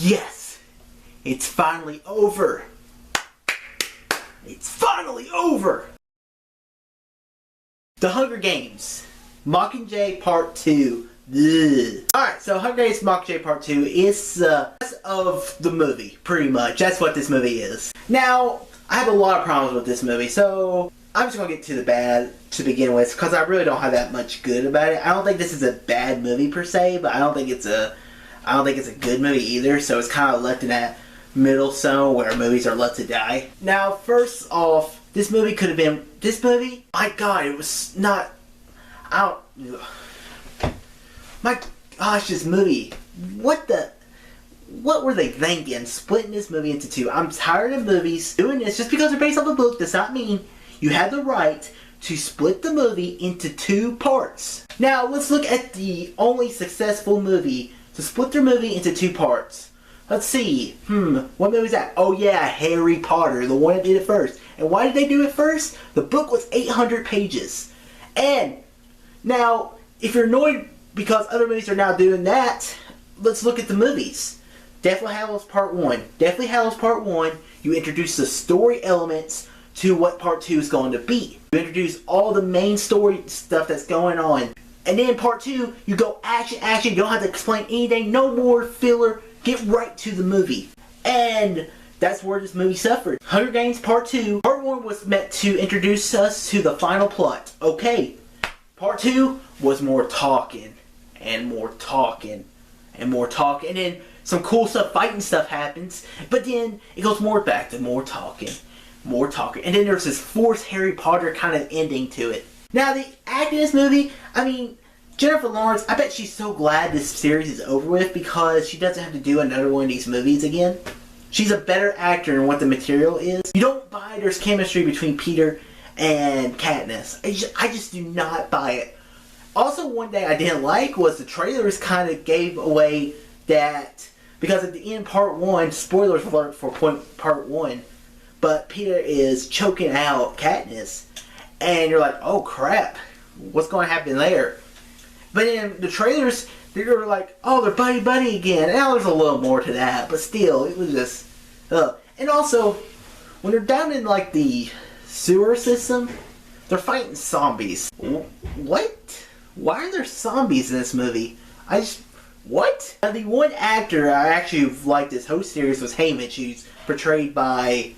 Yes! It's finally over! It's finally over! The Hunger Games. Mockingjay Part 2. Alright, so Hunger Games Mockingjay Part 2 is the rest of the movie, pretty much. That's what this movie is. Now, I have a lot of problems with this movie, so I'm just going to get to the bad to begin with, because I really don't have that much good about it. I don't think this is a bad movie per se, but I don't think it's a good movie either, so it's kind of left in that middle zone where movies are left to die. Now, first off, this movie could have been, my god, it was not, my gosh, this movie, what were they thinking, splitting this movie into two? I'm tired of movies doing this. Just because they're based off a book does not mean you have the right to split the movie into two parts. Now, let's look at the only successful movie to split their movie into two parts. Let's see, what movie is that? Oh yeah, Harry Potter, the one that did it first. And why did they do it first? The book was 800 pages. And now, if you're annoyed because other movies are now doing that, let's look at the movies. Deathly Hallows Part 1. Deathly Hallows Part 1, you introduce the story elements to what Part 2 is going to be. You introduce all the main story stuff that's going on. And then Part 2, you go action, you don't have to explain anything, no more filler, get right to the movie. And that's where this movie suffered. Hunger Games Part 2, Part 1 was meant to introduce us to the final plot. Okay, Part 2 was more talking, and more talking, and more talking, and then some cool stuff, fighting stuff happens, but then it goes more back to more talking, and then there's this forced Harry Potter kind of ending to it. Now, the acting in this movie, I mean, Jennifer Lawrence, I bet she's so glad this series is over with because she doesn't have to do another one of these movies again. She's a better actor than what the material is. You don't buy there's chemistry between Peter and Katniss. I just do not buy it. Also, one thing I didn't like was the trailers kind of gave away that, because at the end Part 1, spoilers alert for Part 1, but Peter is choking out Katniss, and you're like, oh crap, what's going to happen there? But in the trailers, they were like, oh, they're buddy-buddy again. Now there's a little more to that, but still, it was just, And also, when they're down in like the sewer system, they're fighting zombies. What? Why are there zombies in this movie? What? Now, the one actor I actually liked this whole series was Haymitch, who's portrayed by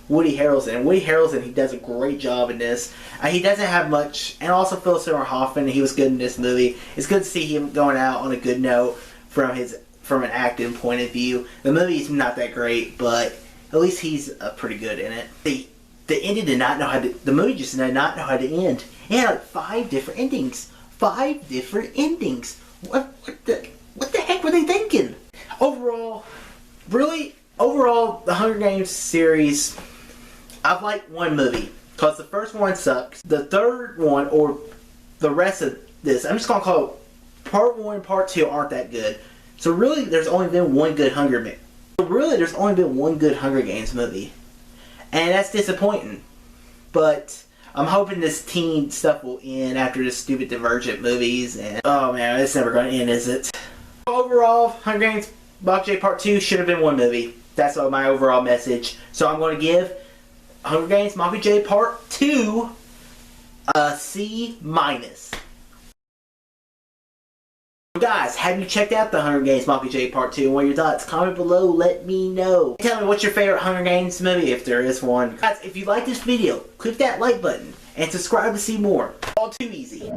Woody Harrelson. And Woody Harrelson, he does a great job in this. He doesn't have much, and also Philip Seymour Hoffman, he was good in this movie. It's good to see him going out on a good note from an acting point of view. The movie's not that great, but at least he's pretty good in it. The ending did not know how to, the movie just did not know how to end. It had like 5 different endings. 5 different endings. What the heck were they thinking? Overall, the Hunger Games series, I've liked one movie, because the first one sucks. The third one, or the rest of this, I'm just going to call it Part 1 and Part 2 aren't that good. So really, there's only been one good Hunger Games movie. And that's disappointing. But I'm hoping this teen stuff will end after this stupid Divergent movies. And oh man, it's never going to end, is it? Overall, Hunger Games Mockingjay Part 2 should have been one movie. That's my overall message. So I'm going to give Hunger Games Mockingjay Part 2 a C-. Guys, have you checked out the Hunger Games Mockingjay Part 2? And what are your thoughts? Comment below, let me know. Tell me what's your favorite Hunger Games movie, if there is one. Guys, if you like this video, click that like button and subscribe to see more. All too easy.